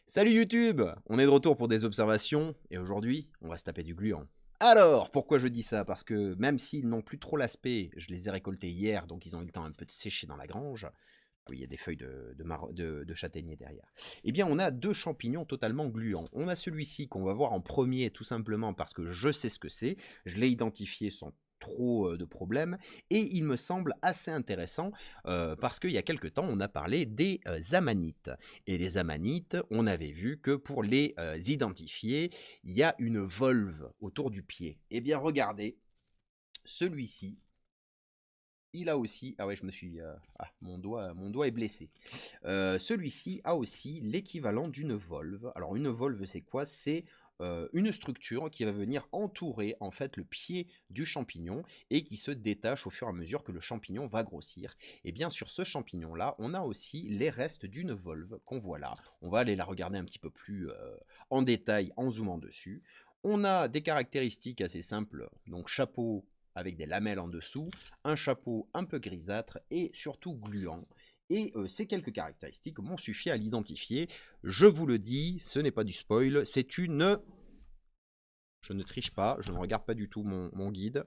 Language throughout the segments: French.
Salut YouTube! On est de retour pour des observations, et aujourd'hui, on va se taper du gluant. Alors, pourquoi je dis ça? Parce que même s'ils n'ont plus trop l'aspect, je les ai récoltés hier, donc ils ont eu le temps un peu de sécher dans la grange. Oui, il y a des feuilles de châtaignier derrière. Eh bien, on a deux champignons totalement gluants. On a celui-ci qu'on va voir en premier, tout simplement parce que je sais ce que c'est. Je l'ai identifié sans trop de problèmes. Et il me semble assez intéressant parce qu'il y a quelque temps, on a parlé des amanites. Et les amanites, on avait vu que pour les identifier, il y a une volve autour du pied. Eh bien, regardez, celui-ci, il a aussi, ah ouais, je me suis, mon doigt est blessé. Celui-ci a aussi l'équivalent d'une volve. Alors une volve, c'est quoi? C'est une structure qui va venir entourer en fait le pied du champignon et qui se détache au fur et à mesure que le champignon va grossir. Et bien sur ce champignon là, on a aussi les restes d'une volve qu'on voit là. On va aller la regarder un petit peu plus en détail en zoomant dessus. On a des caractéristiques assez simples, donc chapeau avec des lamelles en dessous, un chapeau un peu grisâtre et surtout gluant. Et ces quelques caractéristiques m'ont suffi à l'identifier. Je vous le dis, ce n'est pas du spoil, c'est une... Je ne triche pas, je ne regarde pas du tout mon guide.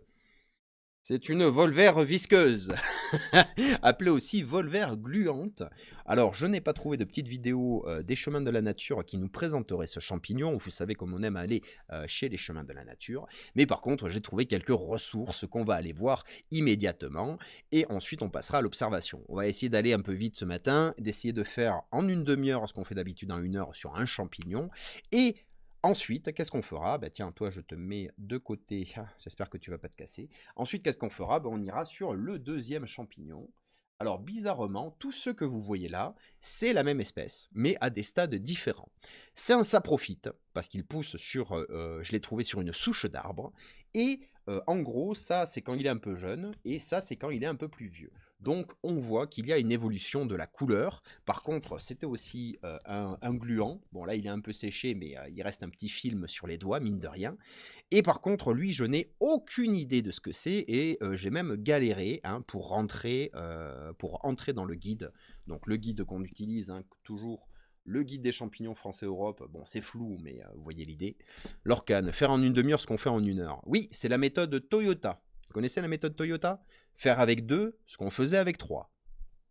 C'est une volvaire visqueuse, appelée aussi volvaire gluante. Alors, je n'ai pas trouvé de petite vidéo des chemins de la nature qui nous présenterait ce champignon. Vous savez comme on aime aller chez les chemins de la nature. Mais par contre, j'ai trouvé quelques ressources qu'on va aller voir immédiatement. Et ensuite, on passera à l'observation. On va essayer d'aller un peu vite ce matin, d'essayer de faire en une demi-heure ce qu'on fait d'habitude en 1 heure sur un champignon. Et ensuite, qu'est-ce qu'on fera? Bah tiens, toi, je te mets de côté. Ah, j'espère que tu vas pas te casser. Ensuite, qu'est-ce qu'on fera? Bah, on ira sur le deuxième champignon. Alors, bizarrement, tous ceux que vous voyez là, c'est la même espèce, mais à des stades différents. C'est un saprophyte, parce qu'il pousse sur, je l'ai trouvé sur une souche d'arbre, et en gros, ça, c'est quand il est un peu jeune, et ça, c'est quand il est un peu plus vieux. Donc, on voit qu'il y a une évolution de la couleur. Par contre, c'était aussi un gluant. Bon, là, il est un peu séché, mais il reste un petit film sur les doigts, mine de rien. Et par contre, lui, je n'ai aucune idée de ce que c'est, et j'ai même galéré pour entrer dans le guide. Donc, le guide qu'on utilise, toujours le guide des champignons français Europe. Bon, c'est flou, mais vous voyez l'idée. L'Orcane, faire en une demi-heure ce qu'on fait en 1 heure. Oui, c'est la méthode Toyota. Vous connaissez la méthode Toyota? Faire avec 2 ce qu'on faisait avec 3.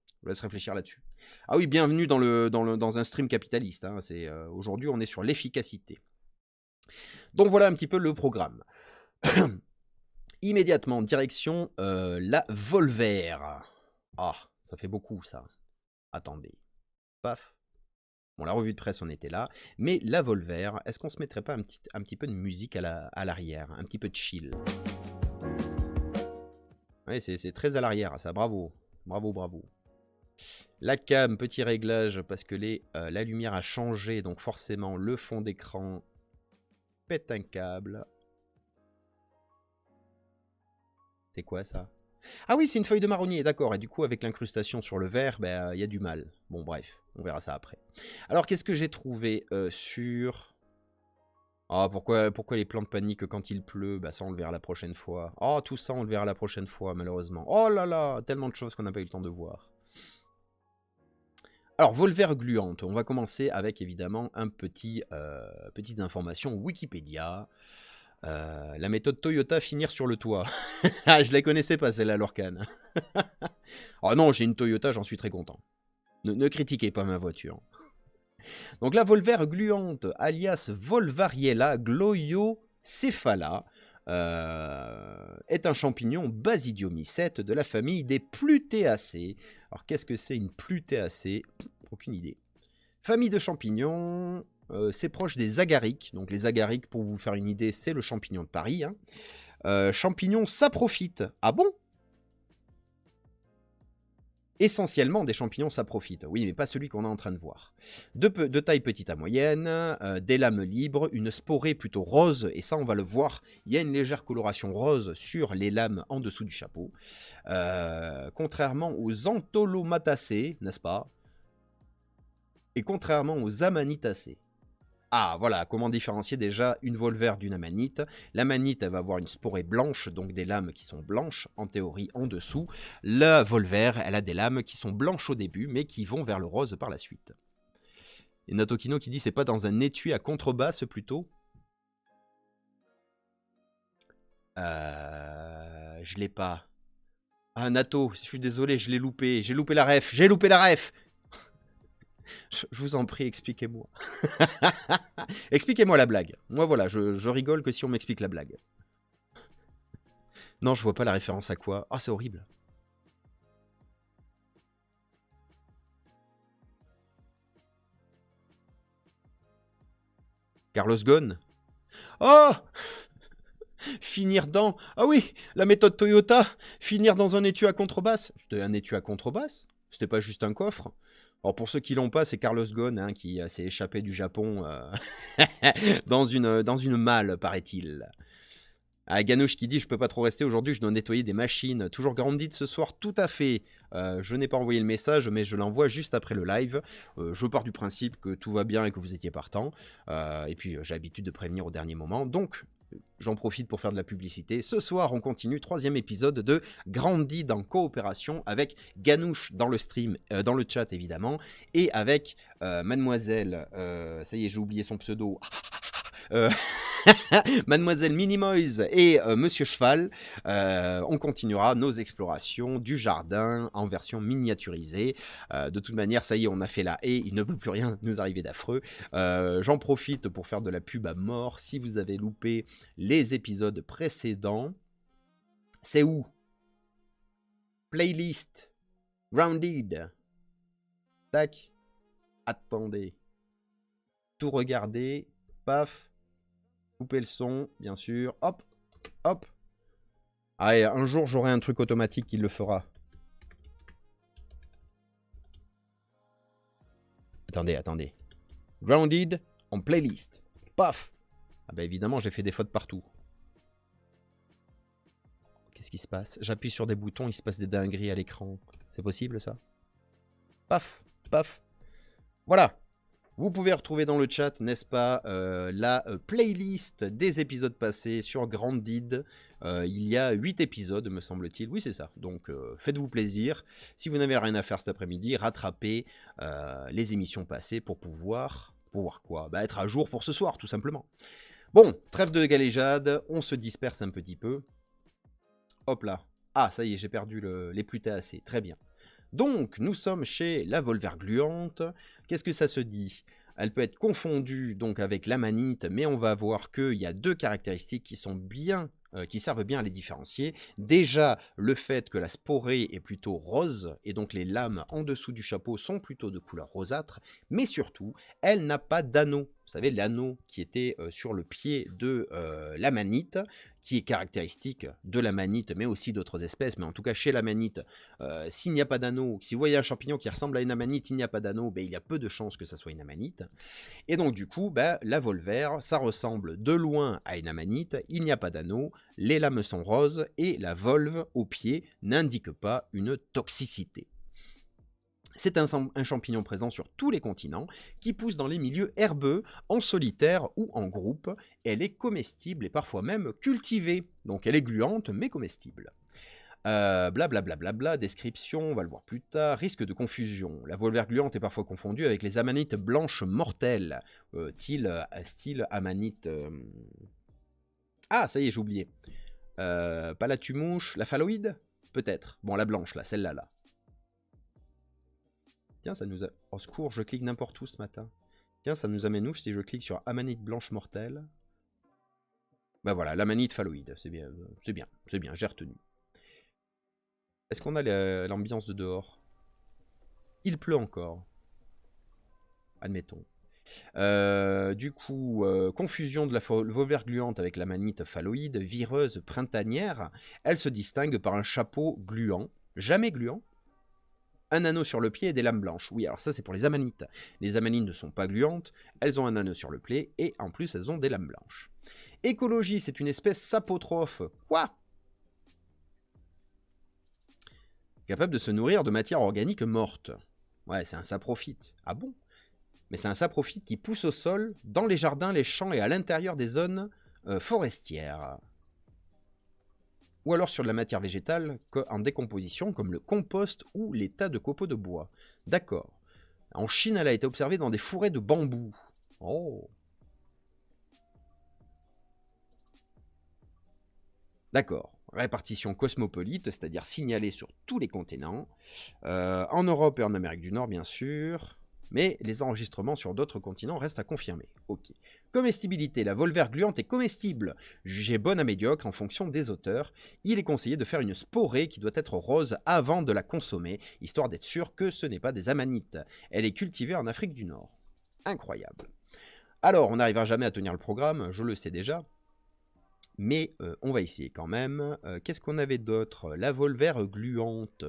Je vous laisse réfléchir là-dessus. Ah oui, bienvenue dans un stream capitaliste. Aujourd'hui, on est sur l'efficacité. Donc voilà un petit peu le programme. Immédiatement, direction la Volvaire. Ah, ça fait beaucoup ça. Attendez. Paf. Bon, la revue de presse, on était là. Mais la Volvaire, est-ce qu'on se mettrait pas un petit peu de musique à l'arrière? Un petit peu de chill. Oui, c'est très à l'arrière, ça. Bravo. Bravo, bravo. La cam, petit réglage, parce que la lumière a changé. Donc forcément, le fond d'écran pète un câble. C'est quoi ça? Ah oui, c'est une feuille de marronnier, d'accord. Et du coup, avec l'incrustation sur le verre, ben, y a du mal. Bon, bref, on verra ça après. Alors, qu'est-ce que j'ai trouvé sur... Ah, pourquoi les plantes paniquent quand il pleut? Bah ça, on le verra la prochaine fois. Oh, tout ça, on le verra la prochaine fois, malheureusement. Oh là là, tellement de choses qu'on n'a pas eu le temps de voir. Alors, Volvaire gluante, on va commencer avec, évidemment, petites informations Wikipédia. La méthode Toyota, finir sur le toit. Ah, je la connaissais pas, celle-là, l'Orcane. Oh non, j'ai une Toyota, j'en suis très content. Ne critiquez pas ma voiture. Donc la Volvaire gluante, alias Volvariella gloiocephala, est un champignon basidiomycète de la famille des Pluteaceae. Alors qu'est-ce que c'est une Pluteaceae? Aucune idée. Famille de champignons, c'est proche des agarics. Donc les agarics, pour vous faire une idée, c'est le champignon de Paris. Champignons saprophytes. Ah bon? Essentiellement des champignons saprophytes, oui, mais pas celui qu'on est en train de voir. De taille petite à moyenne, des lames libres, une sporée plutôt rose, et ça on va le voir, il y a une légère coloration rose sur les lames en dessous du chapeau. Contrairement aux Antholomataceae, n'est-ce pas? Et contrairement aux Amanitacées. Ah, voilà, comment différencier déjà une volvaire d'une amanite. L'amanite, elle va avoir une sporée blanche, donc des lames qui sont blanches, en théorie, en dessous. La volvaire, elle a des lames qui sont blanches au début, mais qui vont vers le rose par la suite. Et Natokino qui dit c'est pas dans un étui à contrebasse plutôt. Je l'ai pas. Ah Nato, je suis désolé, je l'ai loupé. J'ai loupé la ref. J'ai loupé la ref. Je vous en prie, expliquez-moi. Expliquez-moi la blague. Moi voilà, je rigole que si on m'explique la blague. Non, je vois pas la référence à quoi. Ah, c'est horrible. Carlos Ghosn. Oh, finir dans... Ah oui, la méthode Toyota. Finir dans un étui à contrebasse. C'était un étui à contrebasse. C'était pas juste un coffre. Alors pour ceux qui l'ont pas, c'est Carlos Ghosn hein, qui s'est échappé du Japon dans une malle, paraît-il. Ah, Ganouche qui dit « Je peux pas trop rester aujourd'hui, je dois nettoyer des machines. Toujours grandi de ce soir, tout à fait. Je n'ai pas envoyé le message, mais je l'envoie juste après le live. Je pars du principe que tout va bien et que vous étiez partant. Et puis, j'ai l'habitude de prévenir au dernier moment. Donc, j'en profite pour faire de la publicité. Ce soir, on continue, 3e épisode de Grandid en coopération avec Ganouche dans le stream, dans le chat évidemment, et avec Mademoiselle, ça y est, j'ai oublié son pseudo, Mademoiselle Minimoise et Monsieur Cheval. On continuera nos explorations du jardin en version miniaturisée. De toute manière, ça y est, on a fait la haie, il ne peut plus rien nous arriver d'affreux. J'en profite pour faire de la pub à mort. Si vous avez loupé les épisodes précédents, c'est où? Playlist. Grounded. Tac. Attendez. Tout regarder. Paf. Couper le son, bien sûr. Hop, hop. Ah, et un jour, j'aurai un truc automatique qui le fera. Attendez. Grounded en playlist. Paf. Ah bah évidemment, j'ai fait des fautes partout. Qu'est-ce qui se passe? J'appuie sur des boutons, il se passe des dingueries à l'écran. C'est possible, ça? Paf, paf. Voilà. Vous pouvez retrouver dans le chat, n'est-ce pas, la playlist des épisodes passés sur Grandid. Il y a 8 épisodes, me semble-t-il. Oui, c'est ça. Donc, faites-vous plaisir. Si vous n'avez rien à faire cet après-midi, rattrapez les émissions passées pour pouvoir... Pouvoir quoi? Bah, être à jour pour ce soir, tout simplement. Bon, trêve de galéjade. On se disperse un petit peu. Hop là. Ah, ça y est, j'ai perdu les plutacées. Très bien. Donc, nous sommes chez la Volvergluante. Qu'est-ce que ça se dit? Elle peut être confondue donc avec l'amanite, mais on va voir qu'il y a deux caractéristiques qui sont bien, qui servent bien à les différencier. Déjà, le fait que la sporée est plutôt rose, et donc les lames en dessous du chapeau sont plutôt de couleur rosâtre, mais surtout, elle n'a pas d'anneau. Vous savez, l'anneau qui était sur le pied de l'amanite, qui est caractéristique de l'amanite, mais aussi d'autres espèces, mais en tout cas chez l'amanite, s'il n'y a pas d'anneau, si vous voyez un champignon qui ressemble à une amanite, il n'y a pas d'anneau, ben, il y a peu de chances que ça soit une amanite. Et donc du coup, ben, la volver, ça ressemble de loin à une amanite, il n'y a pas d'anneau, les lames sont roses, et la volve au pied n'indique pas une toxicité. C'est un champignon présent sur tous les continents, qui pousse dans les milieux herbeux, en solitaire ou en groupe. Elle est comestible et parfois même cultivée, donc elle est gluante mais comestible. Blablabla, description, on va le voir plus tard. Risque de confusion. La volvergluante est parfois confondue avec les amanites blanches mortelles, style amanite... Ah, ça y est, j'ai oublié. Pas la tumouche, la phalloïde? Peut-être. Bon, la blanche, là, celle-là, là. Tiens, ça nous a... Au secours, je clique n'importe où ce matin. Tiens, ça nous amène où si je clique sur amanite blanche mortelle? Bah voilà, l'amanite phalloïde, c'est bien, j'ai retenu. Est-ce qu'on a l'ambiance de dehors? Il pleut encore. Admettons. Du coup, confusion de la volvergluante avec l'amanite phalloïde, vireuse printanière, elle se distingue par un chapeau gluant, jamais gluant, un anneau sur le pied et des lames blanches. Oui, alors ça c'est pour les amanites. Les amanites ne sont pas gluantes, elles ont un anneau sur le pied et en plus elles ont des lames blanches. Écologie, c'est une espèce sapotrophe. Quoi? Capable de se nourrir de matière organique morte. Ouais, c'est un saprophyte. Ah bon? Mais c'est un saprophyte qui pousse au sol, dans les jardins, les champs et à l'intérieur des zones forestières. Ou alors sur de la matière végétale en décomposition, comme le compost ou les tas de copeaux de bois. D'accord. En Chine, elle a été observée dans des forêts de bambou. Oh. D'accord. Répartition cosmopolite, c'est-à-dire signalée sur tous les continents. En Europe et en Amérique du Nord, bien sûr. Mais les enregistrements sur d'autres continents restent à confirmer. Ok. Comestibilité. La volvère gluante est comestible. Jugée bonne à médiocre en fonction des auteurs. Il est conseillé de faire une sporée qui doit être rose avant de la consommer, histoire d'être sûr que ce n'est pas des amanites. Elle est cultivée en Afrique du Nord. Incroyable. Alors, on n'arrivera jamais à tenir le programme, je le sais déjà. Mais on va essayer quand même. Qu'est-ce qu'on avait d'autre? La volvère gluante.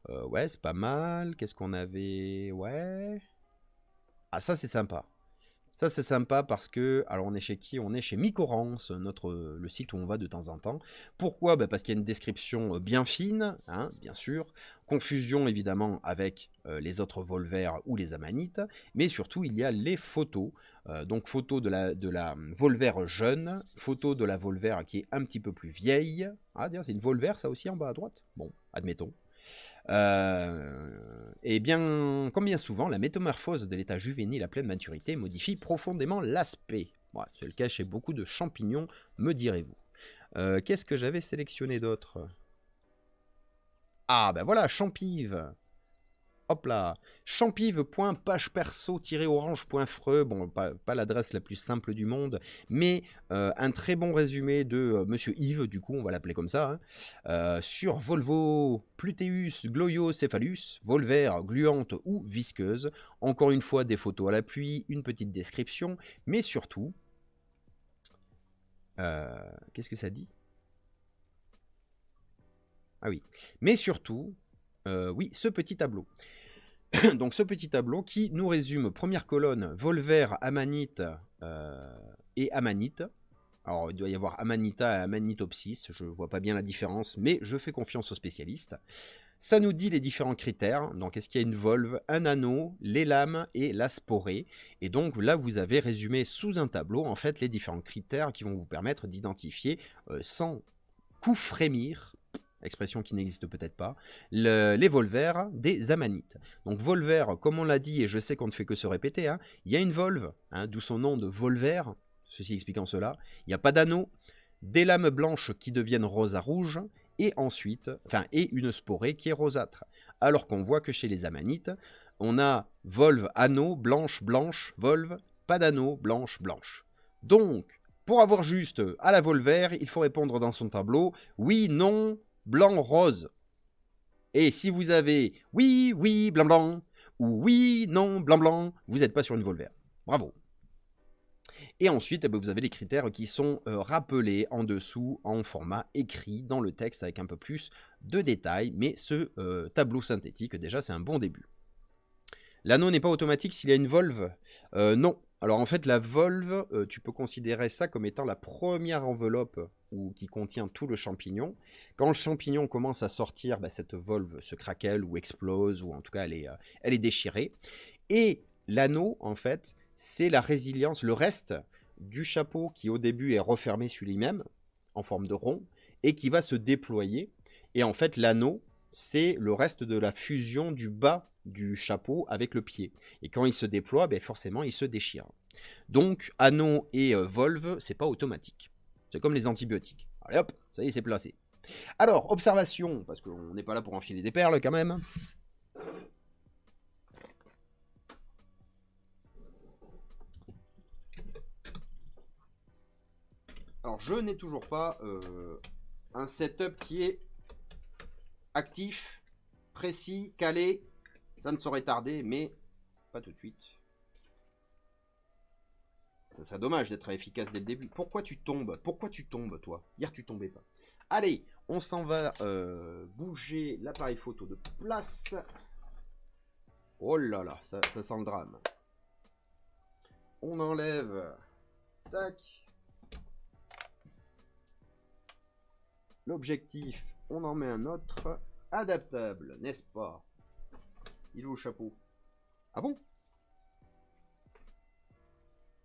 Ouais, c'est pas mal. Qu'est-ce qu'on avait? Ouais. Ah, ça, c'est sympa. Ça, c'est sympa parce que, alors on est chez qui? On est chez Mycorance, le site où on va de temps en temps. Pourquoi? Bah, parce qu'il y a une description bien fine, hein, bien sûr. Confusion, évidemment, avec les autres volvères ou les amanites. Mais surtout, il y a les photos. Donc, photo de la volvère jeune, photo de la volvère qui est un petit peu plus vieille. Ah, d'ailleurs, c'est une volvère, ça aussi, en bas à droite? Bon, admettons. Et bien, comme bien souvent, la métamorphose de l'état juvénile à pleine maturité modifie profondément l'aspect. Ouais, c'est le cas chez beaucoup de champignons, me direz-vous. Qu'est-ce que j'avais sélectionné d'autre? Ah, ben voilà, champive. Hop là, champive.pageperso-orange.freux, bon, pas l'adresse la plus simple du monde, mais un très bon résumé de Monsieur Yves, du coup, on va l'appeler comme ça, hein, sur Volvo, Pluteus, Gliocephalus, volvère gluante ou visqueuse. Encore une fois, des photos à l'appui, une petite description, mais surtout, qu'est-ce que ça dit? Ah oui, mais surtout, oui, ce petit tableau. Donc ce petit tableau qui nous résume, première colonne, volvère, amanite et amanite. Alors il doit y avoir amanita et amanitopsis, je ne vois pas bien la différence, mais je fais confiance aux spécialistes. Ça nous dit les différents critères, donc est-ce qu'il y a une volve, un anneau, les lames et la sporée. Et donc là vous avez résumé sous un tableau en fait les différents critères qui vont vous permettre d'identifier sans coup frémir, expression qui n'existe peut-être pas, les volvères des amanites. Donc volvère, comme on l'a dit, et je sais qu'on ne fait que se répéter, hein, il y a une volve, hein, d'où son nom de volvère, ceci expliquant cela, il n'y a pas d'anneau, des lames blanches qui deviennent rose à rouge, et ensuite, et une sporée qui est rosâtre. Alors qu'on voit que chez les amanites, on a volve, anneau, blanche, blanche, volve, pas d'anneau, blanche, blanche. Donc, pour avoir juste à la volvère, il faut répondre dans son tableau oui, non, blanc, rose. Et si vous avez oui, oui, blanc, blanc, ou oui, non, blanc, blanc, vous n'êtes pas sur une volvère. Bravo. Et ensuite, vous avez les critères qui sont rappelés en dessous en format écrit dans le texte avec un peu plus de détails. Mais ce tableau synthétique, déjà, c'est un bon début. L'anneau n'est pas automatique s'il y a une volve. Non. Alors en fait, la volve, tu peux considérer ça comme étant la première enveloppe qui contient tout le champignon. Quand le champignon commence à sortir, cette volve se craquelle ou explose, ou en tout cas elle est déchirée. Et l'anneau, en fait, c'est la résilience, le reste du chapeau qui au début est refermé sur lui-même, en forme de rond, et qui va se déployer. Et en fait, l'anneau, c'est le reste de la fusion du bas du chapeau avec le pied. Et quand il se déploie, forcément, il se déchire. Donc, anneau et volve, c'est pas automatique. C'est comme les antibiotiques. Allez hop, ça y est, c'est placé. Alors, observation, parce qu'on n'est pas là pour enfiler des perles quand même. Alors, je n'ai toujours pas un setup qui est actif, précis, calé. Ça ne saurait tarder, mais pas tout de suite. Ça serait dommage d'être efficace dès le début. Pourquoi tu tombes? Pourquoi tu tombes, toi? Hier, tu tombais pas. Allez, on s'en va bouger l'appareil photo de place. Oh là là, ça sent le drame. On enlève. Tac. L'objectif, on en met un autre. Adaptable, n'est-ce pas? Il est au chapeau. Ah bon?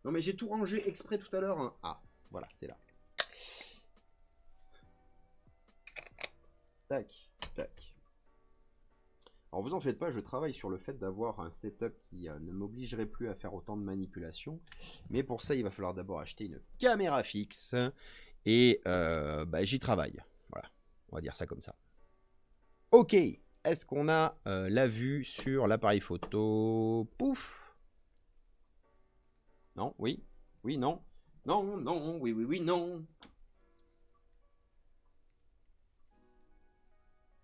Non mais j'ai tout rangé exprès tout à l'heure. Hein. Ah, voilà, c'est là. Tac, tac. Alors vous en faites pas, je travaille sur le fait d'avoir un setup qui ne m'obligerait plus à faire autant de manipulations. Mais pour ça, il va falloir d'abord acheter une caméra fixe. Et bah, j'y travaille. Voilà, on va dire ça comme ça. Ok, est-ce qu'on a la vue sur l'appareil photo? Pouf. Non, oui, oui, non. Non, non, oui, oui, oui, non.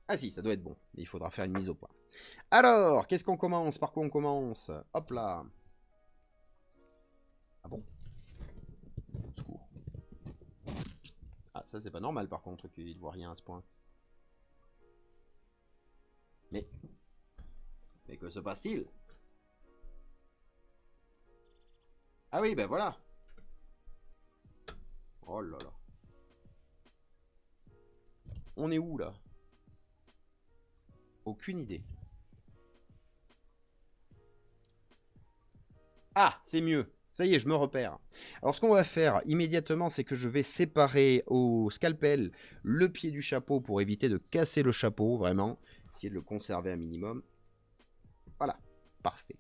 Ah si, ça doit être bon. Il faudra faire une mise au point. Alors, qu'est-ce qu'on commence? Par quoi on commence? Hop là. Ah bon? Au secours. Ah, ça c'est pas normal par contre qu'il ne voit rien à ce point. Mais que se passe-t-il? Ah oui, ben voilà. Oh là là. On est où là? Aucune idée. Ah, c'est mieux. Ça y est, je me repère. Alors ce qu'on va faire immédiatement, c'est que je vais séparer au scalpel le pied du chapeau pour éviter de casser le chapeau, vraiment. Essayer de le conserver un minimum. Voilà, parfait.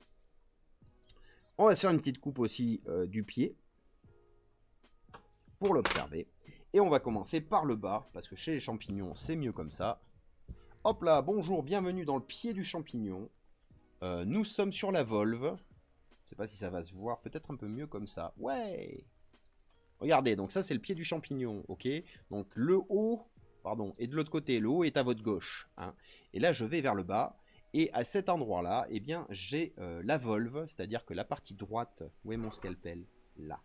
On va se faire une petite coupe aussi du pied pour l'observer. Et on va commencer par le bas, parce que chez les champignons, c'est mieux comme ça. Hop là, bonjour, bienvenue dans le pied du champignon. Nous sommes sur la volve. Je sais pas si ça va se voir, peut-être un peu mieux comme ça. Ouais. Regardez, donc ça c'est le pied du champignon, ok? Donc le haut, pardon, et de l'autre côté, le haut est à votre gauche. Hein. Et là je vais vers le bas, et à cet endroit-là, eh bien j'ai la volve, c'est-à-dire que la partie droite, où est mon scalpel? Là.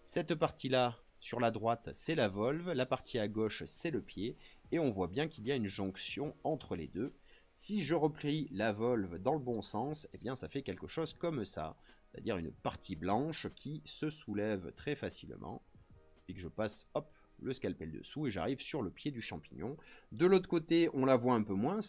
Cette partie-là, sur la droite, c'est la volve, la partie à gauche, c'est le pied, et on voit bien qu'il y a une jonction entre les deux. Si je replie la volve dans le bon sens, eh bien ça fait quelque chose comme ça, c'est-à-dire une partie blanche qui se soulève très facilement, puis que je passe, hop, le scalpel dessous, et j'arrive sur le pied du champignon. De l'autre côté, on la voit un peu moins,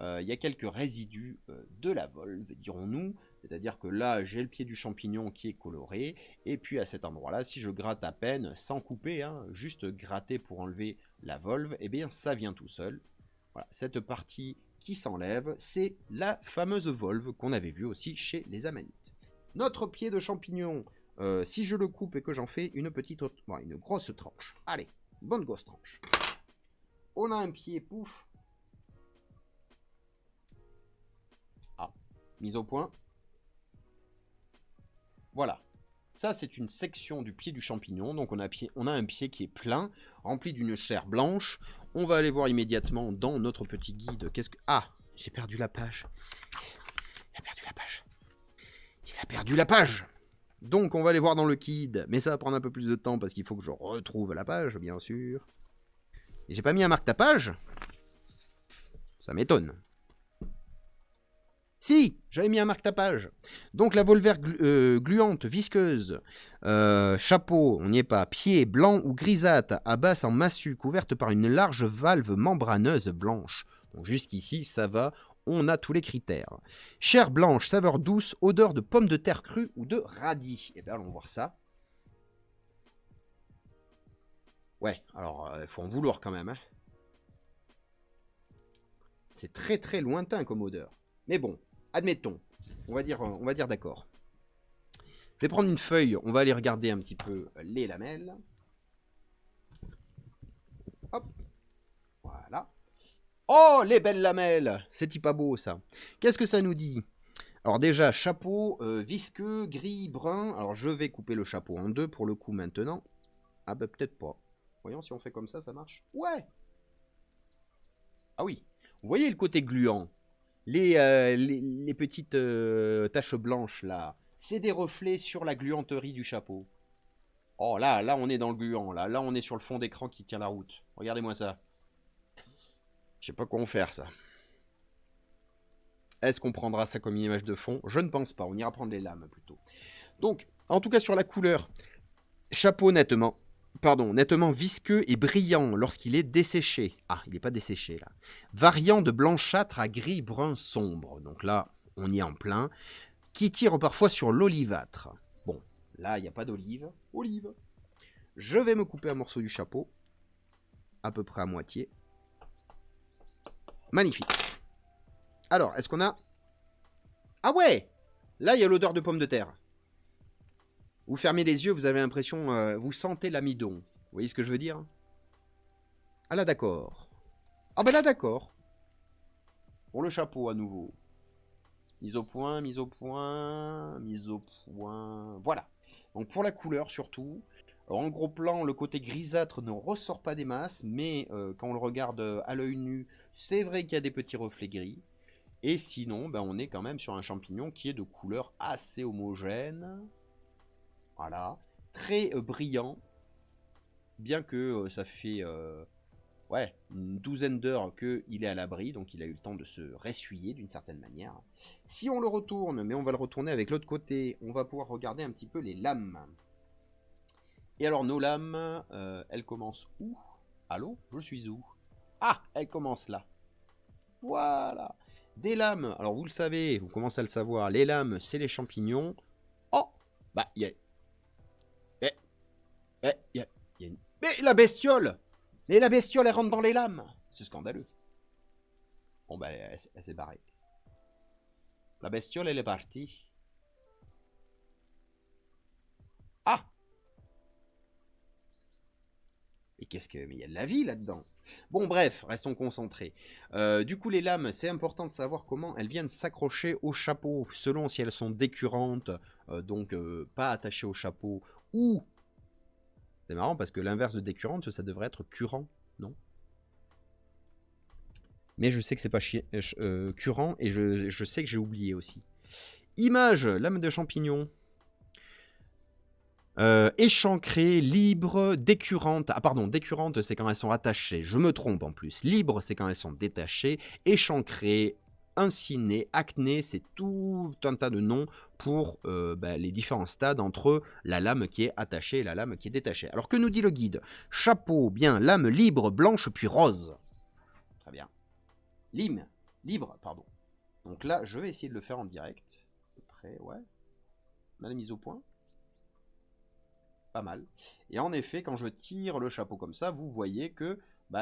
il y a quelques résidus de la volve, dirons-nous, c'est-à-dire que là, j'ai le pied du champignon qui est coloré, et puis à cet endroit-là, si je gratte à peine, sans couper, hein, juste gratter pour enlever la volve, eh bien ça vient tout seul. Voilà, cette partie qui s'enlève, c'est la fameuse volve qu'on avait vue aussi chez les amanites. Notre pied de champignon, si je le coupe et que j'en fais une petite, une grosse tranche. Allez, bonne grosse tranche. On a un pied, pouf. Ah, mise au point. Voilà. Ça, c'est une section du pied du champignon. Donc, on a un pied qui est plein, rempli d'une chair blanche. On va aller voir immédiatement dans notre petit guide. Qu'est-ce que... Ah, j'ai perdu la page. Il a perdu la page. Il a perdu la page. Donc, on va aller voir dans le guide. Mais ça va prendre un peu plus de temps parce qu'il faut que je retrouve la page, bien sûr. Et j'ai pas mis un marque-tapage. Ça m'étonne. Si, j'avais mis un marque-tapage. Donc la volvaire gluante, visqueuse, chapeau, on n'y est pas, pied blanc ou grisâtre, à basse en massue, couverte par une large valve membraneuse blanche. Donc jusqu'ici, ça va, on a tous les critères. Chair blanche, saveur douce, odeur de pommes de terre crue ou de radis. Eh bien, allons voir ça. Ouais, alors, il faut en vouloir quand même. Hein. C'est très très lointain comme odeur. Mais bon, admettons, on va dire d'accord. Je vais prendre une feuille, on va aller regarder un petit peu les lamelles. Hop, voilà. Oh, les belles lamelles! C'est pas beau ça. Qu'est-ce que ça nous dit? Alors déjà, chapeau visqueux, gris, brun. Alors je vais couper le chapeau en deux pour le coup maintenant. Ah bah peut-être pas. Voyons si on fait comme ça marche. Ouais! Ah oui, vous voyez le côté gluant? Les petites taches blanches là, c'est des reflets sur la gluanterie du chapeau. Oh là, on est dans le gluant, là on est sur le fond d'écran qui tient la route. Regardez-moi ça. Je sais pas quoi en faire ça. Est-ce qu'on prendra ça comme une image de fond? Je ne pense pas, on ira prendre les lames plutôt. Donc, en tout cas sur la couleur, chapeau nettement visqueux et brillant lorsqu'il est desséché. Ah, il n'est pas desséché là. Variant de blanchâtre à gris-brun sombre. Donc là, on y est en plein. Qui tire parfois sur l'olivâtre. Bon, là, il n'y a pas d'olive. Olive. Je vais me couper un morceau du chapeau. À peu près à moitié. Magnifique. Alors, est-ce qu'on a... Ah ouais! Là, il y a l'odeur de pomme de terre. Vous fermez les yeux, vous avez l'impression... vous sentez l'amidon. Vous voyez ce que je veux dire? Ah là, d'accord. Ah ben là, d'accord. Pour le chapeau, à nouveau. Mise au point, mise au point, mise au point... Voilà. Donc pour la couleur, surtout... Alors en gros plan, le côté grisâtre ne ressort pas des masses, mais quand on le regarde à l'œil nu, c'est vrai qu'il y a des petits reflets gris. Et sinon, ben, on est quand même sur un champignon qui est de couleur assez homogène. Voilà. Très brillant. Bien que ça fait ouais, une douzaine d'heures qu'il est à l'abri, donc il a eu le temps de se ressuyer d'une certaine manière. Si on le retourne, mais on va le retourner avec l'autre côté, on va pouvoir regarder un petit peu les lames. Et alors nos lames, elles commencent où? Allô? Je suis où? Ah, elles commencent là. Voilà. Des lames, alors vous le savez, vous commencez à le savoir, les lames, c'est les champignons. Oh, bah, il y a... y a une... Mais la bestiole! Mais la bestiole, elle rentre dans les lames! C'est scandaleux. Bon, bah, elle s'est barrée. La bestiole, elle est partie. Ah! Et qu'est-ce que... Mais il y a de la vie là-dedans. Bon, bref, restons concentrés. Du coup, les lames, c'est important de savoir comment elles viennent s'accrocher au chapeau, selon si elles sont décurrentes, donc pas attachées au chapeau, ou... C'est marrant parce que l'inverse de décurrente, ça devrait être curant, non? Mais je sais que c'est pas curant, et je sais que j'ai oublié aussi. Image, lame de champignon. Échancrée, libre, décurrente. Ah pardon, décurrente c'est quand elles sont attachées. Je me trompe en plus. Libre c'est quand elles sont détachées. Échancrée, inciné, acné, c'est tout un tas de noms pour les différents stades entre la lame qui est attachée et la lame qui est détachée. Alors que nous dit le guide? Chapeau, bien, lame libre, blanche puis rose. Très bien. Libre, pardon. Donc là, je vais essayer de le faire en direct. À peu près, ouais. On a la mise au point. Pas mal. Et en effet, quand je tire le chapeau comme ça, vous voyez que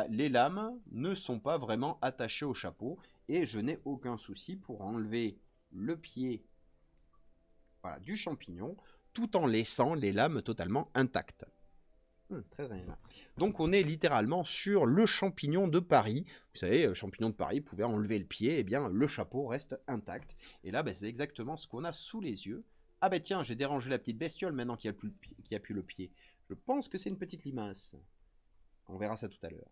les lames ne sont pas vraiment attachées au chapeau. Et je n'ai aucun souci pour enlever le pied du champignon, tout en laissant les lames totalement intactes. Très bien. Donc on est littéralement sur le champignon de Paris. Vous savez, le champignon de Paris, vous pouvez enlever le pied, et bien le chapeau reste intact. Et là, c'est exactement ce qu'on a sous les yeux. Ah ben tiens, j'ai dérangé la petite bestiole maintenant qu'il n'y a plus le pied. Je pense que c'est une petite limace. On verra ça tout à l'heure.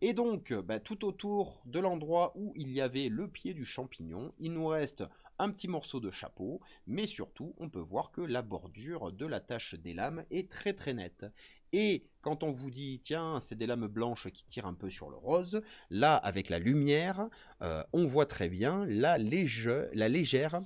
Et donc, tout autour de l'endroit où il y avait le pied du champignon, il nous reste un petit morceau de chapeau, mais surtout, on peut voir que la bordure de la tache des lames est très très nette. Et quand on vous dit, tiens, c'est des lames blanches qui tirent un peu sur le rose, là, avec la lumière, on voit très bien la légère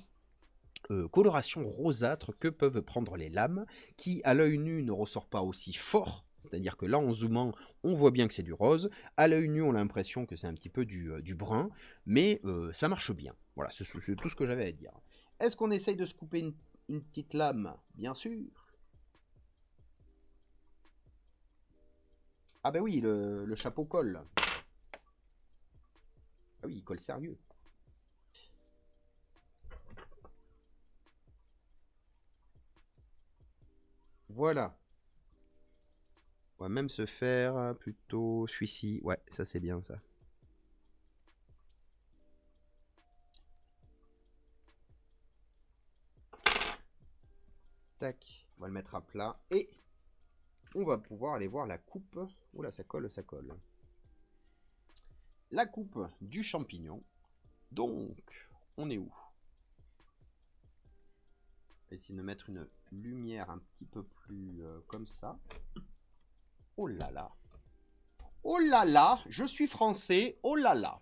coloration rosâtre que peuvent prendre les lames, qui à l'œil nu ne ressort pas aussi fort. C'est-à-dire que là, en zoomant, on voit bien que c'est du rose. À l'œil nu, on a l'impression que c'est un petit peu du brun. Mais ça marche bien. Voilà, c'est tout ce que j'avais à dire. Est-ce qu'on essaye de se couper une petite lame? Bien sûr. Ah ben oui, le chapeau colle. Ah oui, il colle sérieux. Voilà. On va même se faire plutôt celui-ci. Ouais, ça c'est bien ça. Tac, on va le mettre à plat. Et on va pouvoir aller voir la coupe. Oula, ça colle, ça colle. La coupe du champignon. Donc, on est où? On va essayer de mettre une lumière un petit peu plus comme ça. Oh là là. Oh là là, je suis français. Oh là là.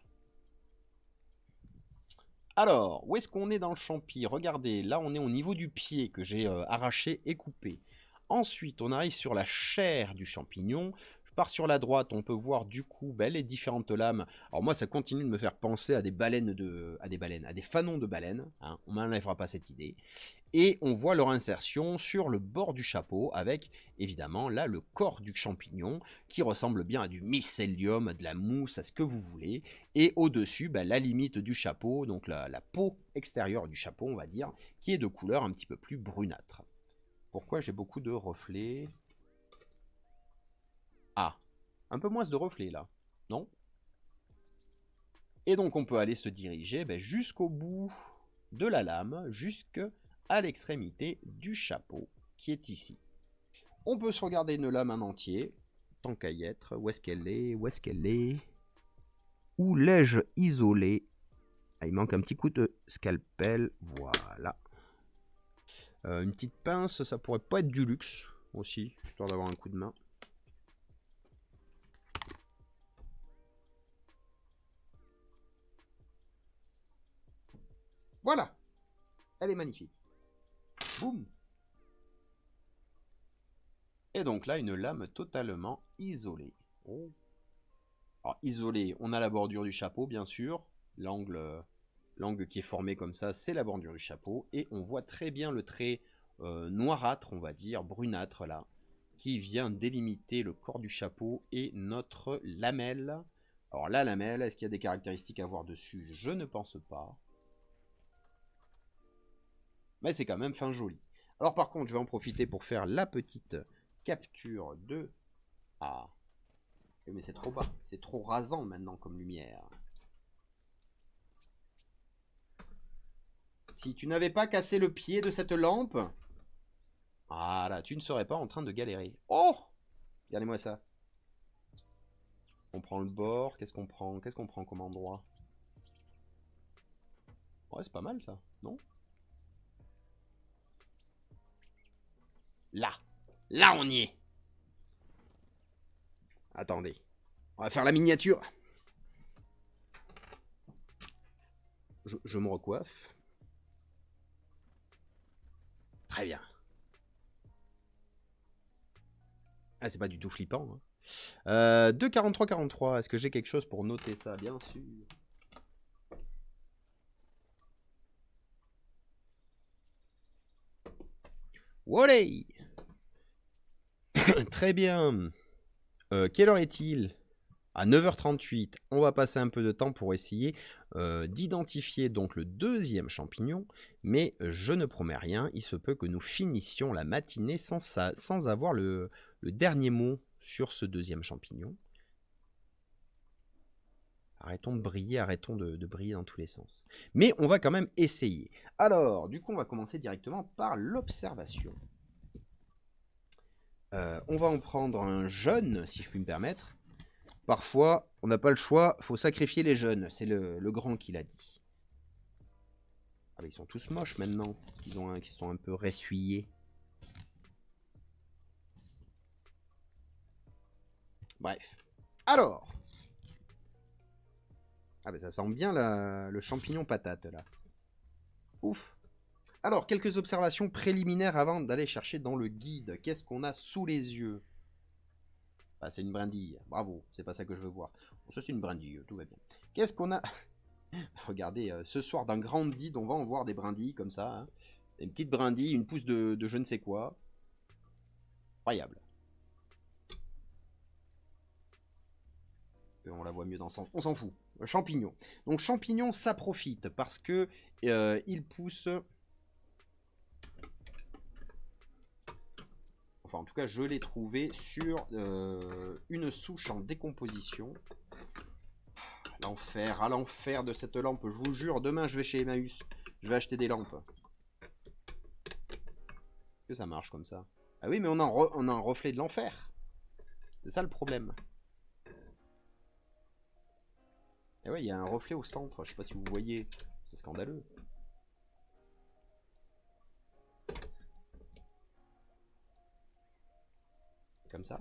Alors, où est-ce qu'on est dans le champi? Regardez, là on est au niveau du pied que j'ai arraché et coupé. Ensuite, on arrive sur la chair du champignon. part sur la droite, on peut voir du coup les différentes lames. Alors moi, ça continue de me faire penser à des baleines à des fanons de baleines. Hein. On m'enlèvera pas cette idée. Et on voit leur insertion sur le bord du chapeau avec, évidemment, là, le corps du champignon qui ressemble bien à du mycélium, à de la mousse, à ce que vous voulez. Et au-dessus, la limite du chapeau, donc la peau extérieure du chapeau, on va dire, qui est de couleur un petit peu plus brunâtre. Pourquoi j'ai beaucoup de reflets? Ah, un peu moins de reflets là, non? Et donc on peut aller se diriger jusqu'au bout de la lame, jusqu'à l'extrémité du chapeau qui est ici. On peut se regarder une lame en entier, tant qu'à y être. Où est-ce qu'elle est? Où est-ce qu'elle est? Où l'ai-je isolée? Ah, il manque un petit coup de scalpel, voilà. Une petite pince, ça pourrait pas être du luxe aussi, histoire d'avoir un coup de main. Voilà, elle est magnifique. Boum. Et donc là, une lame totalement isolée. Oh. Alors, isolée, on a la bordure du chapeau, bien sûr. L'angle qui est formé comme ça, c'est la bordure du chapeau. Et on voit très bien le trait noirâtre, on va dire, brunâtre là, qui vient délimiter le corps du chapeau et notre lamelle. Alors la lamelle, est-ce qu'il y a des caractéristiques à voir dessus? Je ne pense pas. Mais c'est quand même fin joli. Alors par contre, je vais en profiter pour faire la petite capture de... Ah, mais c'est trop bas, c'est trop rasant maintenant comme lumière. Si tu n'avais pas cassé le pied de cette lampe, voilà, tu ne serais pas en train de galérer. Oh, regardez-moi ça. On prend le bord, qu'est-ce qu'on prend? Qu'est-ce qu'on prend comme endroit? Ouais, c'est pas mal ça, non? Là, là on y est. Attendez, on va faire la miniature. Je me recoiffe. Très bien. Ah, c'est pas du tout flippant. Hein. 2,43,43. Est-ce que j'ai quelque chose pour noter ça? Bien sûr. Wallay. Très bien. Quelle heure est-il? À 9h38, on va passer un peu de temps pour essayer d'identifier donc le deuxième champignon, mais je ne promets rien, il se peut que nous finissions la matinée sans avoir le dernier mot sur ce deuxième champignon. Arrêtons de briller, arrêtons de briller dans tous les sens. Mais on va quand même essayer. Alors, du coup, on va commencer directement par l'observation. On va en prendre un jeune, si je puis me permettre. Parfois, on n'a pas le choix, faut sacrifier les jeunes. C'est le grand qui l'a dit. Ah, mais ils sont tous moches maintenant, qui sont un peu ressuyés. Bref. Alors. Ah, ben ça sent bien le champignon patate, là. Ouf. Alors, quelques observations préliminaires avant d'aller chercher dans le guide. Qu'est-ce qu'on a sous les yeux? Ah, c'est une brindille. Bravo, c'est pas ça que je veux voir. Bon, ça, c'est une brindille, tout va bien. Qu'est-ce qu'on a? Regardez, ce soir d'un grand guide, on va en voir des brindilles comme ça. Hein. Une petite brindille, une pousse de je ne sais quoi. Incroyable. On la voit mieux dans le sens. On s'en fout. Champignon. Donc champignon, ça profite parce que il pousse. Enfin, en tout cas, je l'ai trouvé sur une souche en décomposition. L'enfer, à l'enfer de cette lampe. Je vous jure, demain, je vais chez Emmaüs. Je vais acheter des lampes. Que ça marche comme ça? Ah oui, mais on a un reflet de l'enfer. C'est ça le problème. Et ouais, il y a un reflet au centre. Je sais pas si vous voyez. C'est scandaleux. Comme ça.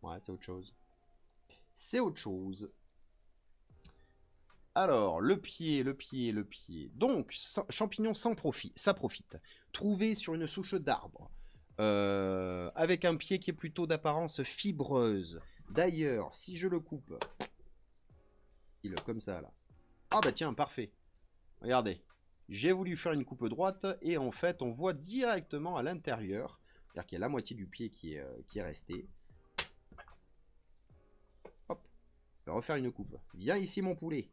Ouais, c'est autre chose. C'est autre chose. Alors, le pied. Donc, champignon sans profit, ça profite. Trouvé sur une souche d'arbre. avec un pied qui est plutôt d'apparence fibreuse. D'ailleurs, si je le coupe, il est comme ça là. Ah bah tiens, parfait. Regardez, j'ai voulu faire une coupe droite et en fait on voit directement à l'intérieur, c'est-à-dire qu'il y a la moitié du pied qui est resté. Hop, je vais refaire une coupe. Viens ici mon poulet.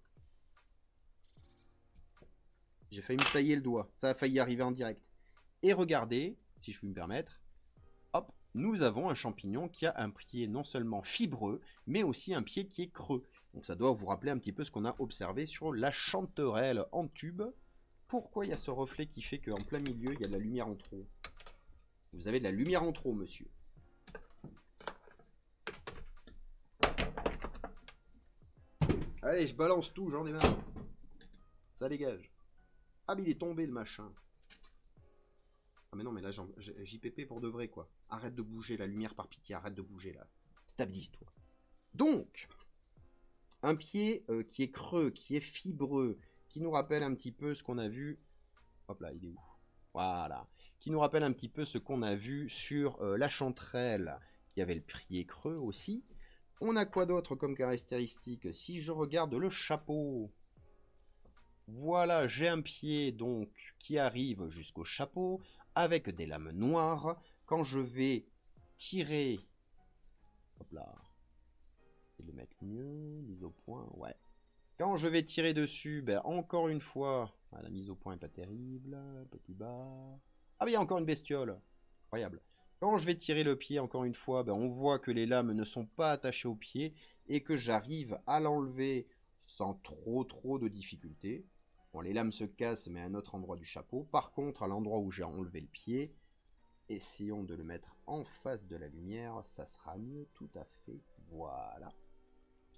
J'ai failli me tailler le doigt, ça a failli arriver en direct. Et regardez, si je puis me permettre, hop, nous avons un champignon qui a un pied non seulement fibreux, mais aussi un pied qui est creux. Donc ça doit vous rappeler un petit peu ce qu'on a observé sur la chanterelle en tube. Pourquoi il y a ce reflet qui fait qu'en plein milieu, il y a de la lumière en trop? Vous avez de la lumière en trop, monsieur. Allez, je balance tout, j'en ai marre. Ça dégage. Ah, mais il est tombé, le machin. Ah, mais non, mais là, JPP pour de vrai, quoi. Arrête de bouger, la lumière, par pitié, arrête de bouger, là. Stabilise-toi. Donc, un pied qui est creux, qui est fibreux, qui nous rappelle un petit peu ce qu'on a vu. Hop là, il est où? Voilà. Qui nous rappelle un petit peu ce qu'on a vu sur la chanterelle, qui avait le pied creux aussi. On a quoi d'autre comme caractéristique? Si je regarde le chapeau, voilà, j'ai un pied donc qui arrive jusqu'au chapeau avec des lames noires. Quand je vais tirer, hop là, je vais le mettre mieux, mise au point, ouais. Quand je vais tirer dessus, ben encore une fois, la mise au point est pas terrible, petit bas. Ah mais il y a encore une bestiole, incroyable. Quand je vais tirer le pied, encore une fois, ben on voit que les lames ne sont pas attachées au pied et que j'arrive à l'enlever sans trop de difficulté. Bon, les lames se cassent, mais à un autre endroit du chapeau. Par contre, à l'endroit où j'ai enlevé le pied, essayons de le mettre en face de la lumière, ça sera mieux, tout à fait, voilà.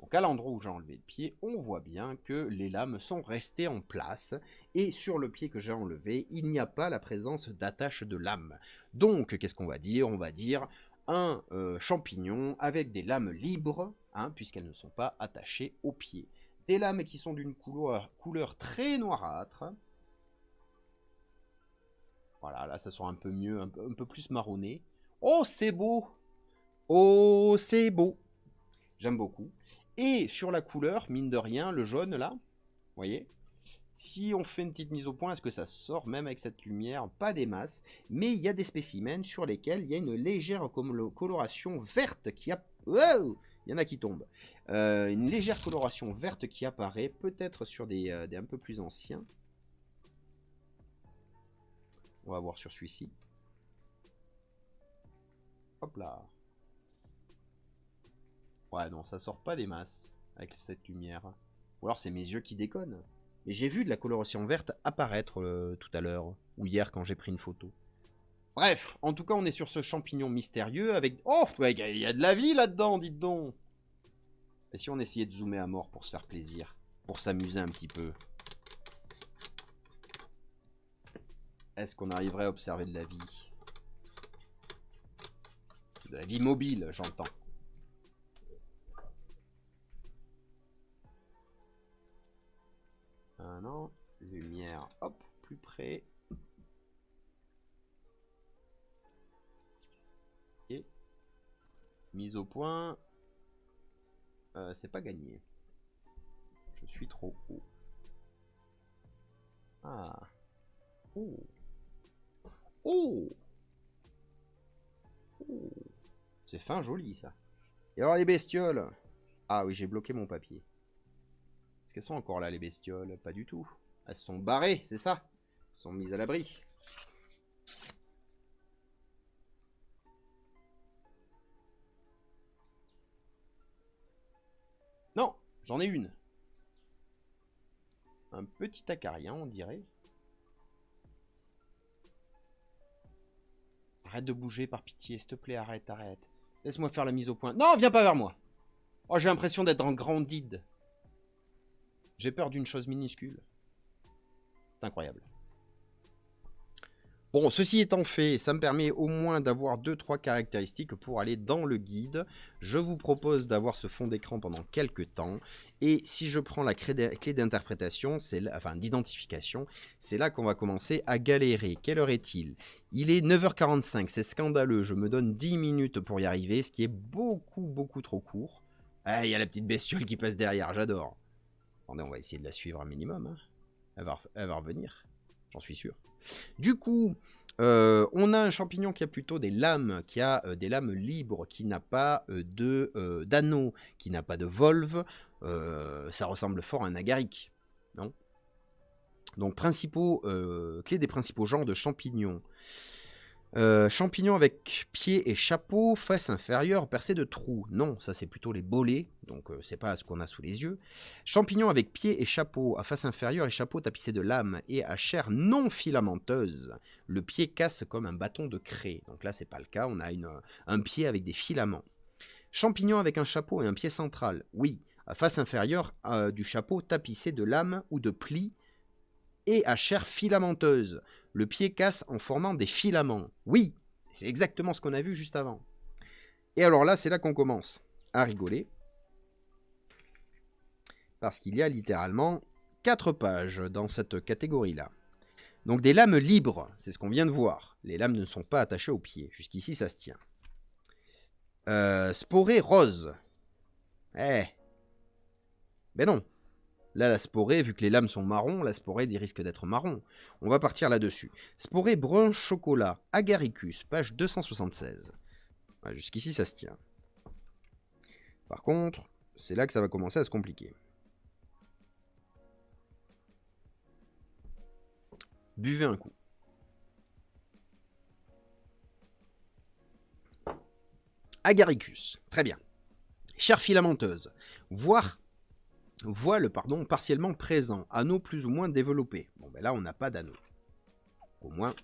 Donc à l'endroit où j'ai enlevé le pied, on voit bien que les lames sont restées en place et sur le pied que j'ai enlevé, il n'y a pas la présence d'attache de lames. Donc qu'est-ce qu'on va dire? On va dire un champignon avec des lames libres, hein, puisqu'elles ne sont pas attachées au pied. Des lames qui sont d'une couleur très noirâtre. Voilà, là ça sera un peu mieux, un peu plus marronné. Oh c'est beau! Oh c'est beau! J'aime beaucoup. Et sur la couleur, mine de rien, le jaune là, vous voyez, si on fait une petite mise au point, est-ce que ça sort même avec cette lumière? Pas des masses, mais il y a des spécimens sur lesquels il y a une légère coloration verte qui a... Wow, il y en a qui tombent. Une légère coloration verte qui apparaît, peut-être sur des un peu plus anciens. On va voir sur celui-ci. Hop là. Ouais, non, ça sort pas des masses avec cette lumière. Ou alors c'est mes yeux qui déconnent. Mais j'ai vu de la coloration verte apparaître tout à l'heure, ou hier quand j'ai pris une photo. Bref, en tout cas, on est sur ce champignon mystérieux avec... Oh, il y a de la vie là-dedans, dites donc. Et si on essayait de zoomer à mort pour se faire plaisir, pour s'amuser un petit peu? Est-ce qu'on arriverait à observer de la vie? De la vie mobile, j'entends. Non, lumière, hop, plus près. Et mise au point. C'est pas gagné. Je suis trop haut. Ah. Oh. Oh. Oh. C'est fin joli ça. Et alors les bestioles? Ah oui, j'ai bloqué mon papier. Est-ce qu'elles sont encore là les bestioles? Pas du tout. Elles sont barrées, c'est ça? Elles sont mises à l'abri. Non, j'en ai une. Un petit acarien, on dirait. Arrête de bouger, par pitié, s'il te plaît, arrête, arrête. Laisse-moi faire la mise au point. Non, viens pas vers moi. Oh, j'ai l'impression d'être en Grandide. J'ai peur d'une chose minuscule. C'est incroyable. Bon, ceci étant fait, ça me permet au moins d'avoir 2-3 caractéristiques pour aller dans le guide. Je vous propose d'avoir ce fond d'écran pendant quelques temps. Et si je prends la clé d'interprétation, enfin d'identification, c'est là qu'on va commencer à galérer. Quelle heure est-il? Il est 9h45, c'est scandaleux. Je me donne 10 minutes pour y arriver, ce qui est beaucoup trop court. Ah, il y a la petite bestiole qui passe derrière, j'adore. Attendez, on va essayer de la suivre un minimum. Hein. Elle va revenir, j'en suis sûr. Du coup, on a un champignon qui a plutôt des lames, qui a des lames libres, qui n'a pas d'anneau, qui n'a pas de volve. Ça ressemble fort à un agaric, non? Donc, clés des principaux genres de champignons. Champignons avec pieds et chapeau, face inférieure percée de trous. Non, ça c'est plutôt les bolets, donc c'est pas ce qu'on a sous les yeux. Champignons avec pieds et chapeau, à face inférieure et chapeau tapissé de lames et à chair non filamenteuse. Le pied casse comme un bâton de craie. Donc là c'est pas le cas, on a un pied avec des filaments. Champignons avec un chapeau et un pied central. Oui, à face inférieure du chapeau tapissé de lames ou de plis et à chair filamenteuse. Le pied casse en formant des filaments. Oui, c'est exactement ce qu'on a vu juste avant. Et alors là, c'est là qu'on commence à rigoler. Parce qu'il y a littéralement 4 pages dans cette catégorie-là. Donc des lames libres, c'est ce qu'on vient de voir. Les lames ne sont pas attachées au pied. Jusqu'ici, ça se tient. Sporée rose. Ben non. Là, la sporée, vu que les lames sont marron, la sporée risque d'être marron. On va partir là-dessus. Sporée brun chocolat, Agaricus, page 276. Ouais, jusqu'ici, ça se tient. Par contre, c'est là que ça va commencer à se compliquer. Buvez un coup. Agaricus, très bien. Chair filamenteuse, voile partiellement présent, anneau plus ou moins développé. Bon, ben là, on n'a pas d'anneau. Au moins.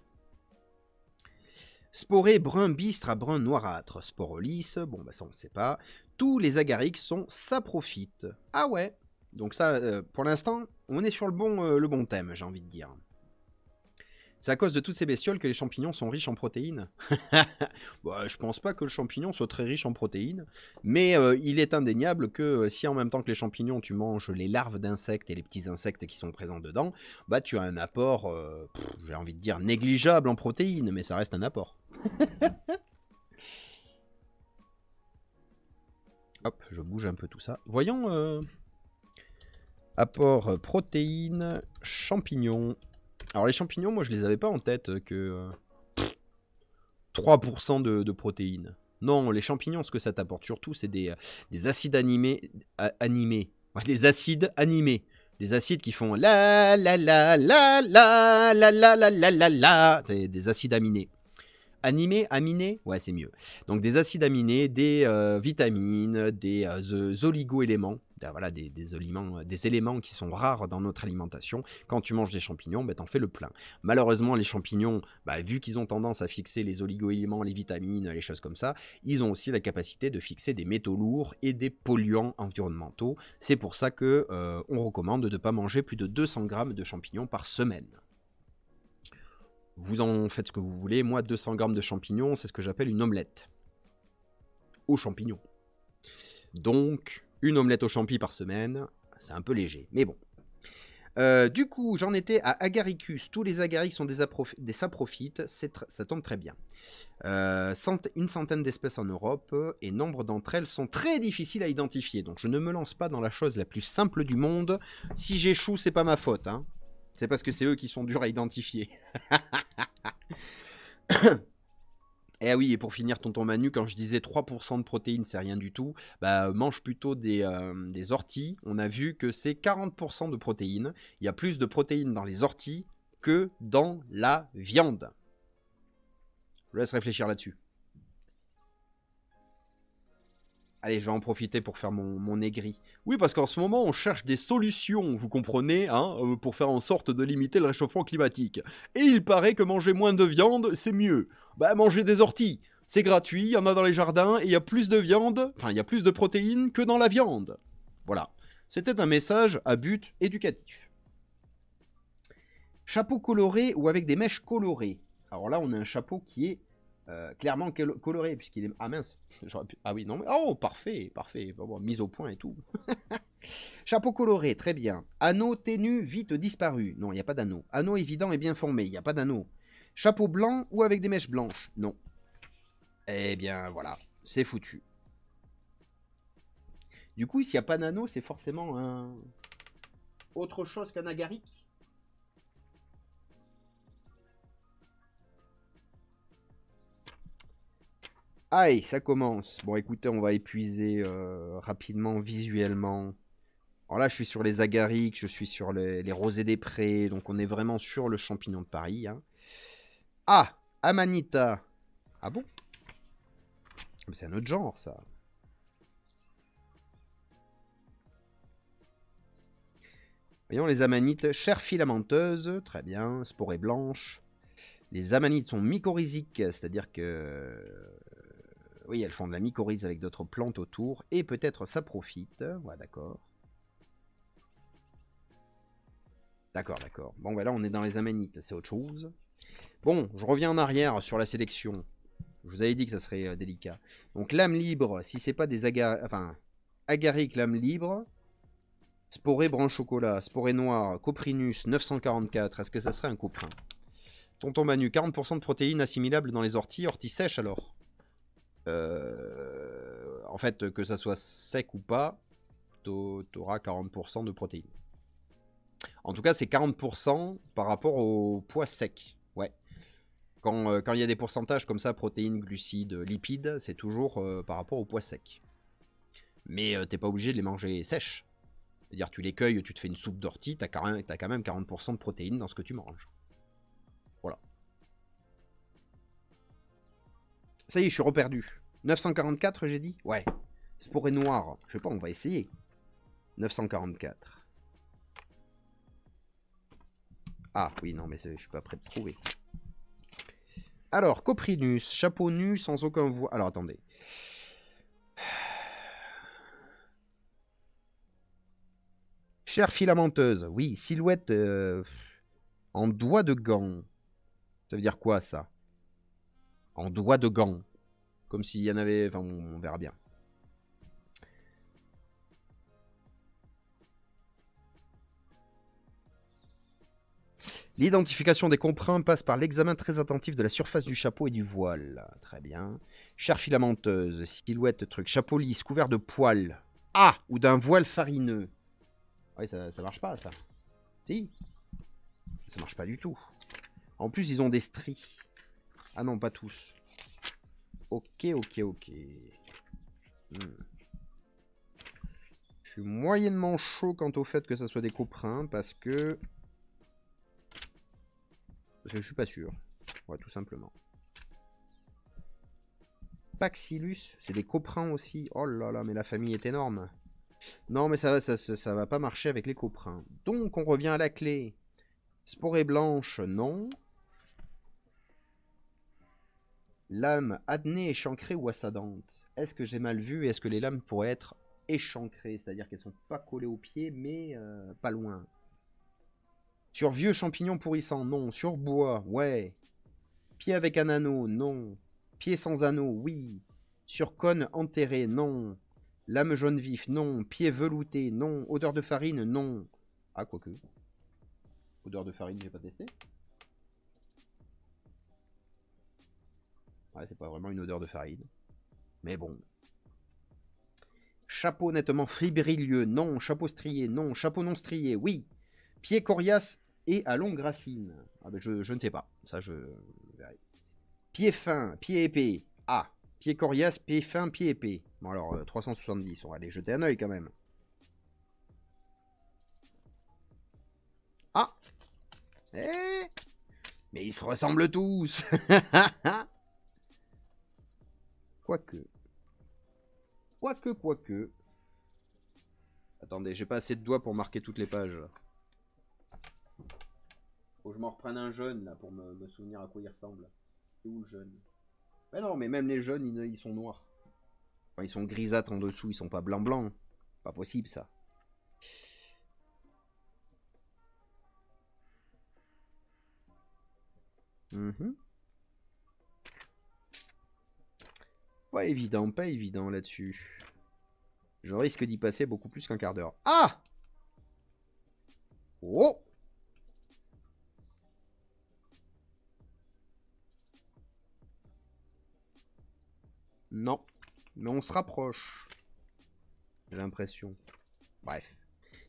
Sporé brun bistre à brun noirâtre. Sporolis, bon, ben ça, on ne sait pas. Tous les agarics sont saprophytes. Ah ouais. Donc ça, pour l'instant, on est sur le bon thème, j'ai envie de dire. C'est à cause de toutes ces bestioles que les champignons sont riches en protéines. Bah, je pense pas que le champignon soit très riche en protéines, mais il est indéniable que si en même temps que les champignons tu manges les larves d'insectes et les petits insectes qui sont présents dedans, bah tu as un apport, j'ai envie de dire négligeable en protéines, mais ça reste un apport. Hop, je bouge un peu tout ça. Voyons, apport protéines, champignons. Alors les champignons, moi je les avais pas en tête que 3% de protéines. Non, les champignons, ce que ça t'apporte surtout, c'est des acides animés. Ouais, des acides animés. Des acides qui font la la la la la la la la la la la. C'est des acides aminés. Aminés, ouais, c'est mieux. Donc des acides aminés, des vitamines, des oligo-éléments. Voilà, des éléments qui sont rares dans notre alimentation. Quand tu manges des champignons, t'en fais le plein. Malheureusement, les champignons, vu qu'ils ont tendance à fixer les oligo-éléments, les vitamines, les choses comme ça, ils ont aussi la capacité de fixer des métaux lourds et des polluants environnementaux. C'est pour ça que on recommande de ne pas manger plus de 200 grammes de champignons par semaine. Vous en faites ce que vous voulez. Moi, 200 grammes de champignons, c'est ce que j'appelle une omelette. Aux champignons. Donc, une omelette aux champi par semaine, c'est un peu léger. Mais bon. Du coup, j'en étais à Agaricus. Tous les agarics sont des saprophytes. Ça tombe très bien. Une centaine d'espèces en Europe. Et nombre d'entre elles sont très difficiles à identifier. Donc, je ne me lance pas dans la chose la plus simple du monde. Si j'échoue, c'est pas ma faute, hein. C'est parce que c'est eux qui sont durs à identifier. Et oui, et pour finir, tonton Manu, quand je disais 3% de protéines, c'est rien du tout, mange plutôt des orties. On a vu que c'est 40% de protéines. Il y a plus de protéines dans les orties que dans la viande. Je vous laisse réfléchir là-dessus. Allez, je vais en profiter pour faire mon aigri. Oui, parce qu'en ce moment, on cherche des solutions, vous comprenez, hein, pour faire en sorte de limiter le réchauffement climatique. Et il paraît que manger moins de viande, c'est mieux. Manger des orties, c'est gratuit, il y en a dans les jardins, et il y a plus de viande, enfin, il y a plus de protéines que dans la viande. Voilà. C'était un message à but éducatif. Chapeau coloré ou avec des mèches colorées. Alors là, on a un chapeau qui est clairement coloré, puisqu'il est... Ah mince, ah oui, non, mais... Oh, parfait, parfait, bon, mise au point et tout. Chapeau coloré, très bien. Anneau ténu, vite disparu. Non, il n'y a pas d'anneau. Anneau évident et bien formé, il n'y a pas d'anneau. Chapeau blanc ou avec des mèches blanches? Non. Eh bien, voilà, c'est foutu. Du coup, s'il n'y a pas d'anneau, c'est forcément un... autre chose qu'un agaric. Aïe, ça commence. Bon, écoutez, on va épuiser rapidement, visuellement. Alors là, je suis sur les agarics, je suis sur les rosés des prés, donc on est vraiment sur le champignon de Paris. Hein. Ah, Amanita. Ah bon? C'est un autre genre, ça. Voyons les amanites, chair filamenteuse, très bien, sporée blanche. Les amanites sont mycorhiziques, c'est-à-dire que... oui, elles font de la mycorhize avec d'autres plantes autour, et peut-être ça profite. Ouais, d'accord. D'accord, d'accord. Bon, voilà, on est dans les amanites, c'est autre chose. Bon, je reviens en arrière sur la sélection. Je vous avais dit que ça serait délicat. Donc, lame libre, si c'est pas des agaric, lame libre. Sporé branche chocolat, sporé noir, coprinus 944. Est-ce que ça serait un coprin? Tonton Manu, 40% de protéines assimilables dans les orties. Orties sèches alors? En fait, que ça soit sec ou pas, t'auras 40% de protéines. En tout cas, c'est 40% par rapport au poids sec. Ouais. Quand il y a des pourcentages comme ça, protéines, glucides, lipides, c'est toujours par rapport au poids sec. Mais t'es pas obligé de les manger sèches. C'est-à-dire, tu les cueilles, tu te fais une soupe d'ortie, t'as quand même 40% de protéines dans ce que tu manges. Voilà. Ça y est, je suis reperdu. 944, j'ai dit? Ouais. Sporé noir. Je sais pas, on va essayer. 944. Ah, oui, non, mais je suis pas prêt de trouver. Alors, coprinus, chapeau nu sans aucun voile. Alors, attendez. Chair filamenteuse, oui. Silhouette en doigt de gant. Ça veut dire quoi, ça? En doigt de gant. Comme s'il y en avait... Enfin, on verra bien. L'identification des comprins passe par l'examen très attentif de la surface du chapeau et du voile. Très bien. Chair filamenteuse, silhouette, truc. Chapeau lisse, couvert de poils. Ah! Ou d'un voile farineux. Oui, ça marche pas, ça. Si. Ça marche pas du tout. En plus, ils ont des stries. Ah non, pas tous. Ok, ok, ok. Je suis moyennement chaud quant au fait que ça soit des coprins, parce que je suis pas sûr. Ouais, tout simplement. Paxillus, c'est des coprins aussi. Oh là là, mais la famille est énorme. Non, mais ça va pas marcher avec les coprins. Donc, on revient à la clé. Sporée blanche, non. Lame adnée, échancrée ou ascendante. Est-ce que j'ai mal vu? Est-ce que les lames pourraient être échancrées? C'est-à-dire qu'elles sont pas collées au pied, mais pas loin. Sur vieux champignons pourrissants, non. Sur bois, ouais. Pied avec un anneau, non. Pied sans anneau, oui. Sur cône enterré, non. Lame jaune vif, non. Pied velouté, non. Odeur de farine, non. Ah, quoique. Odeur de farine, j'ai pas testé. Ouais, c'est pas vraiment une odeur de farine. Mais bon. Chapeau nettement fibrilleux, non. Chapeau strié, non. Chapeau non strié, oui. Pied coriace et à longue racine. Ah ben je ne sais pas. Ça, je verrai. Pied fin, pied épais. Ah. Pied coriace, pied fin, pied épais. Bon alors, 370. On va aller jeter un oeil quand même. Ah. Eh. Mais ils se ressemblent tous. Quoique. Quoique. Attendez, j'ai pas assez de doigts pour marquer toutes les pages. Faut que je m'en reprenne un jeune là pour me souvenir à quoi il ressemble. C'est où le jeune? Mais non, mais même les jeunes, ils sont noirs. Enfin, ils sont grisâtres en dessous, ils sont pas blanc-blanc. Pas possible ça. Pas évident là-dessus. Je risque d'y passer beaucoup plus qu'un quart d'heure. Ah! Oh! Non. Mais on se rapproche. J'ai l'impression. Bref.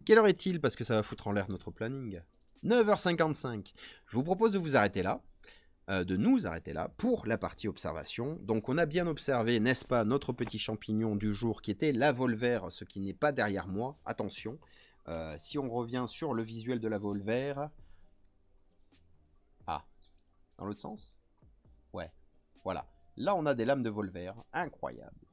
Quelle heure est-il? Parce que ça va foutre en l'air notre planning. 9h55. Je vous propose de vous arrêter là. De nous arrêter là pour la partie observation. Donc on a bien observé, n'est-ce pas, notre petit champignon du jour qui était la volver, ce qui n'est pas derrière moi. Attention. Si on revient sur le visuel de la volver... Ah. Dans l'autre sens? Ouais. Voilà. Là on a des lames de volver. Incroyable.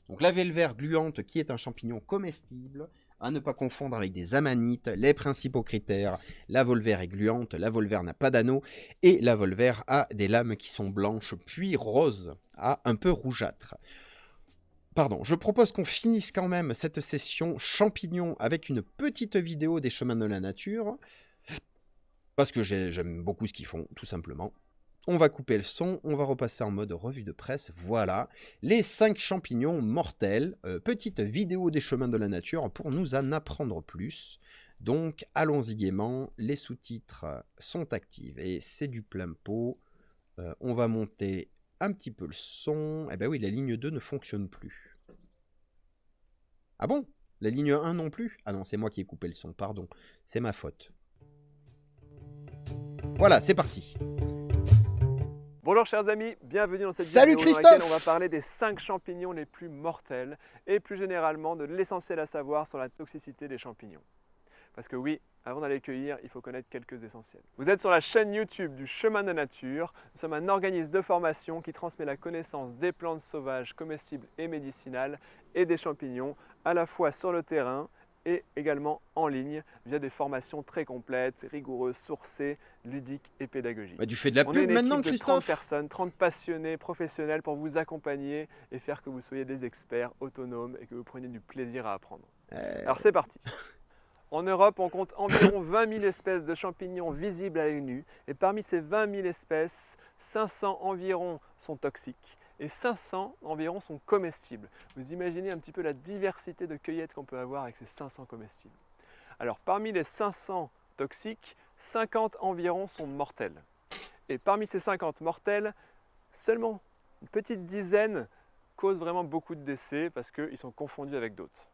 Donc la volver gluante qui est un champignon comestible, à ne pas confondre avec des amanites. Les principaux critères: la volver est gluante, la volver n'a pas d'anneau, et la volver a des lames qui sont blanches puis roses, un peu rougeâtres. Pardon, je propose qu'on finisse quand même cette session champignons avec une petite vidéo des chemins de la nature, parce que j'aime beaucoup ce qu'ils font, tout simplement. On va couper le son, on va repasser en mode revue de presse, voilà. Les 5 champignons mortels, petite vidéo des chemins de la nature pour nous en apprendre plus. Donc allons-y gaiement, les sous-titres sont actifs et c'est du plein pot. On va monter un petit peu le son. Eh ben oui, la ligne 2 ne fonctionne plus. Ah bon? La ligne 1 non plus? Ah non, c'est moi qui ai coupé le son, pardon. C'est ma faute. Voilà, c'est parti. Bonjour chers amis, bienvenue dans cette Salut vidéo Christophe. dans laquelle on va parler des 5 champignons les plus mortels et plus généralement de l'essentiel à savoir sur la toxicité des champignons. Parce que oui, avant d'aller cueillir, il faut connaître quelques essentiels. Vous êtes sur la chaîne YouTube du Chemin de la Nature. Nous sommes un organisme de formation qui transmet la connaissance des plantes sauvages, comestibles et médicinales et des champignons à la fois sur le terrain et également en ligne via des formations très complètes, rigoureuses, sourcées, ludiques et pédagogiques. Bah, tu fais de la On est pub une maintenant, équipe de Christophe? 30 personnes, 30 passionnés, professionnels pour vous accompagner et faire que vous soyez des experts autonomes et que vous preniez du plaisir à apprendre. Alors c'est parti. En Europe, on compte environ 20 000 espèces de champignons visibles à l'œil nu et parmi ces 20 000 espèces, 500 environ sont toxiques et 500 environ sont comestibles. Vous imaginez un petit peu la diversité de cueillettes qu'on peut avoir avec ces 500 comestibles. Alors parmi les 500 toxiques, 50 environ sont mortels. Et parmi ces 50 mortels, seulement une petite dizaine causent vraiment beaucoup de décès parce qu'ils sont confondus avec d'autres.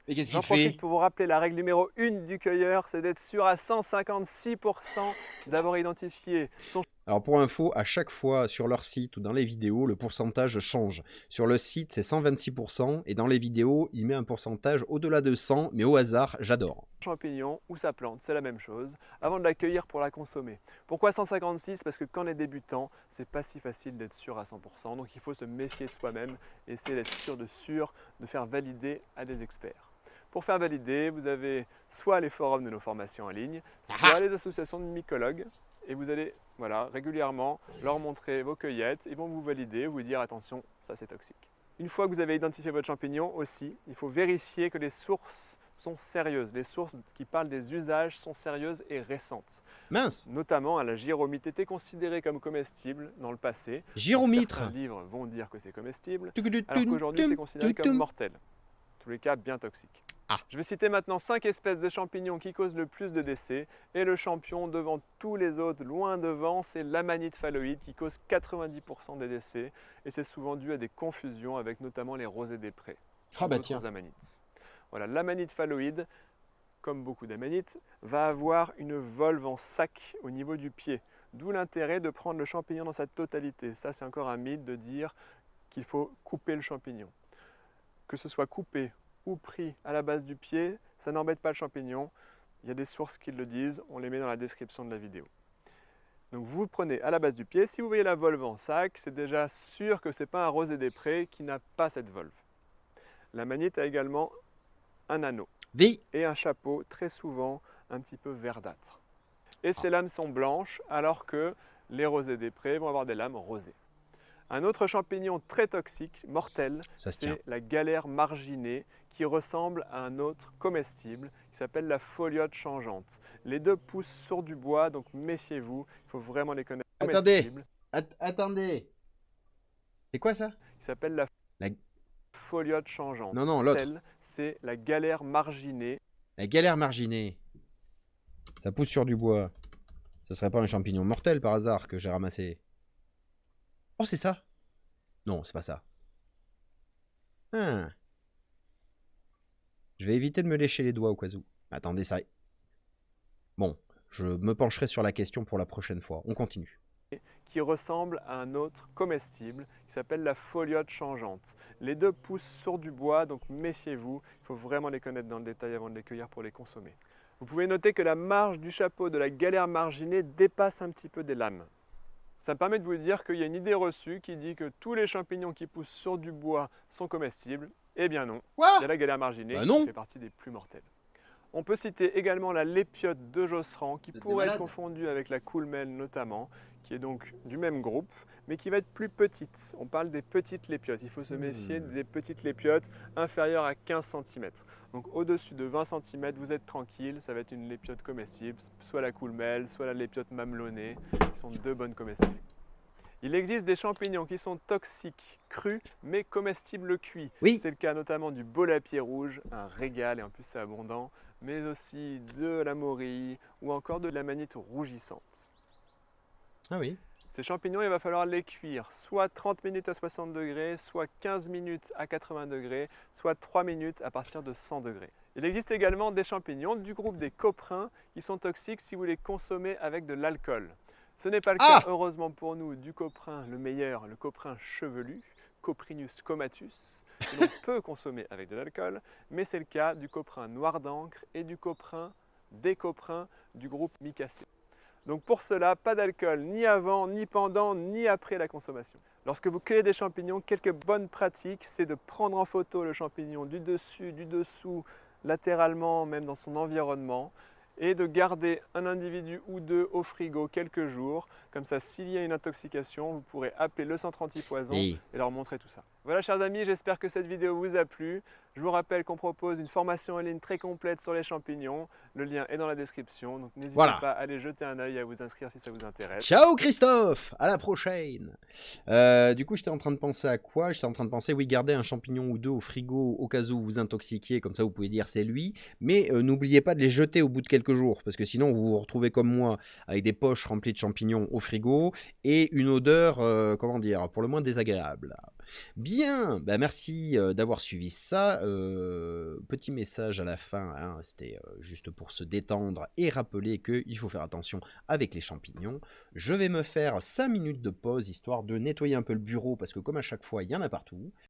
Et qu'est-ce J'en qu'il fait? profite pour vous rappeler la règle numéro 1 du cueilleur, c'est d'être sûr à 156% d'avoir identifié son Alors pour info, à chaque fois sur leur site ou dans les vidéos, le pourcentage change. Sur le site, c'est 126% et dans les vidéos, il met un pourcentage au-delà de 100, mais au hasard, j'adore. champignon ou sa plante, c'est la même chose, avant de la cueillir pour la consommer. Pourquoi 156? Parce que quand on est débutant, c'est pas si facile d'être sûr à 100%, donc il faut se méfier de soi-même, essayer d'être sûr, de faire valider à des experts. Pour faire valider, vous avez soit les forums de nos formations en ligne, soit les associations de mycologues, et vous allez régulièrement leur montrer vos cueillettes, ils vont vous valider, vous dire attention, ça c'est toxique. Une fois que vous avez identifié votre champignon aussi, il faut vérifier que les sources sont sérieuses. Les sources qui parlent des usages sont sérieuses et récentes. Mince! Notamment, la gyromite était considérée comme comestible dans le passé. Gyromitre! Certains livres vont dire que c'est comestible, Tucudutum, alors qu'aujourd'hui c'est considéré tum, comme tum. mortel. En tous les cas, bien toxique. Ah. Je vais citer maintenant 5 espèces de champignons qui causent le plus de décès. Et le champion devant tous les autres, loin devant, c'est l'amanite phalloïde qui cause 90% des décès. Et c'est souvent dû à des confusions avec notamment les rosés des prés. Ah bah D'autres tiens. amanites. Voilà, l'amanite phalloïde, comme beaucoup d'amanites, va avoir une volve en sac au niveau du pied. D'où l'intérêt de prendre le champignon dans sa totalité. Ça, c'est encore un mythe de dire qu'il faut couper le champignon. Que ce soit coupé ou pris à la base du pied, ça n'embête pas le champignon. Il y a des sources qui le disent, on les met dans la description de la vidéo. Donc vous le prenez à la base du pied. Si vous voyez la volve en sac, c'est déjà sûr que ce n'est pas un rosé des prés qui n'a pas cette volve. L'amanite a également un anneau et un chapeau, très souvent un petit peu verdâtre. Et ces lames sont blanches, alors que les rosés des prés vont avoir des lames rosées. Un autre champignon très toxique, mortel, c'est la galère marginée, qui ressemble à un autre comestible qui s'appelle la foliote changeante. Les deux poussent sur du bois, donc méfiez-vous, il faut vraiment les connaître. Attendez, attendez. C'est quoi ça? Il qui s'appelle la La... foliote changeante. Non, non, l'autre. Elle, c'est la galère marginée. La galère marginée. Ça pousse sur du bois. Ça serait pas un champignon mortel par hasard que j'ai ramassé? Oh, c'est ça? Non, c'est pas ça. Ah. Je vais éviter de me lécher les doigts au cas où. Attendez, ça... Bon, je me pencherai sur la question pour la prochaine fois. On continue. Qui ressemble à un autre comestible qui s'appelle la foliote changeante. Les deux poussent sur du bois, donc méfiez-vous. Il faut vraiment les connaître dans le détail avant de les cueillir pour les consommer. Vous pouvez noter que la marge du chapeau de la galère marginée dépasse un petit peu des lames. Ça me permet de vous dire qu'il y a une idée reçue qui dit que tous les champignons qui poussent sur du bois sont comestibles. Eh bien non, Quoi? il y a la galère marginée Bah non. qui fait partie des plus mortels. On peut citer également la lépiote de Josserand qui pourrait être confondue avec la coulmelle notamment, qui est donc du même groupe, mais qui va être plus petite. On parle des petites lépiotes. Il faut se méfier des petites lépiotes inférieures à 15 cm. Donc au-dessus de 20 cm, vous êtes tranquille, ça va être une lépiote comestible, soit la coulmelle, soit la lépiote mamelonnée, qui sont deux bonnes comestibles. Il existe des champignons qui sont toxiques crus, mais comestibles cuits. Oui. C'est le cas notamment du bol à pied rouge, un régal, et en plus c'est abondant, mais aussi de la morille ou encore de l'amanite rougissante. Ah oui. Ces champignons, il va falloir les cuire soit 30 minutes à 60 degrés, soit 15 minutes à 80 degrés, soit 3 minutes à partir de 100 degrés. Il existe également des champignons du groupe des coprins qui sont toxiques si vous les consommez avec de l'alcool. Ce n'est pas le cas, heureusement pour nous, du coprin le meilleur, le coprin chevelu, Coprinus comatus, que l'on peut consommer avec de l'alcool, mais c'est le cas du coprin noir d'encre et du coprin des coprins du groupe Micacées. Donc pour cela, pas d'alcool ni avant, ni pendant, ni après la consommation. Lorsque vous cueillez des champignons, quelques bonnes pratiques, c'est de prendre en photo le champignon du dessus, du dessous, latéralement, même dans son environnement, et de garder un individu ou deux au frigo quelques jours. Comme ça, s'il y a une intoxication, vous pourrez appeler le centre antipoison et leur montrer tout ça. Voilà, chers amis, j'espère que cette vidéo vous a plu. Je vous rappelle qu'on propose une formation en ligne très complète sur les champignons. Le lien est dans la description, donc n'hésitez pas à aller jeter un œil et à vous inscrire si ça vous intéresse. Ciao Christophe, à la prochaine. Du coup, j'étais en train de penser à quoi? J'étais en train de penser, oui, garder un champignon ou deux au frigo au cas où vous intoxiquiez, comme ça vous pouvez dire c'est lui. Mais n'oubliez pas de les jeter au bout de quelques jours, parce que sinon vous vous retrouvez comme moi avec des poches remplies de champignons au frigo et une odeur, comment dire, pour le moins désagréable. Bien, bah merci d'avoir suivi ça. Petit message à la fin, hein, c'était juste pour se détendre et rappeler qu'il faut faire attention avec les champignons. Je vais me faire 5 minutes de pause, histoire de nettoyer un peu le bureau, parce que comme à chaque fois, il y en a partout.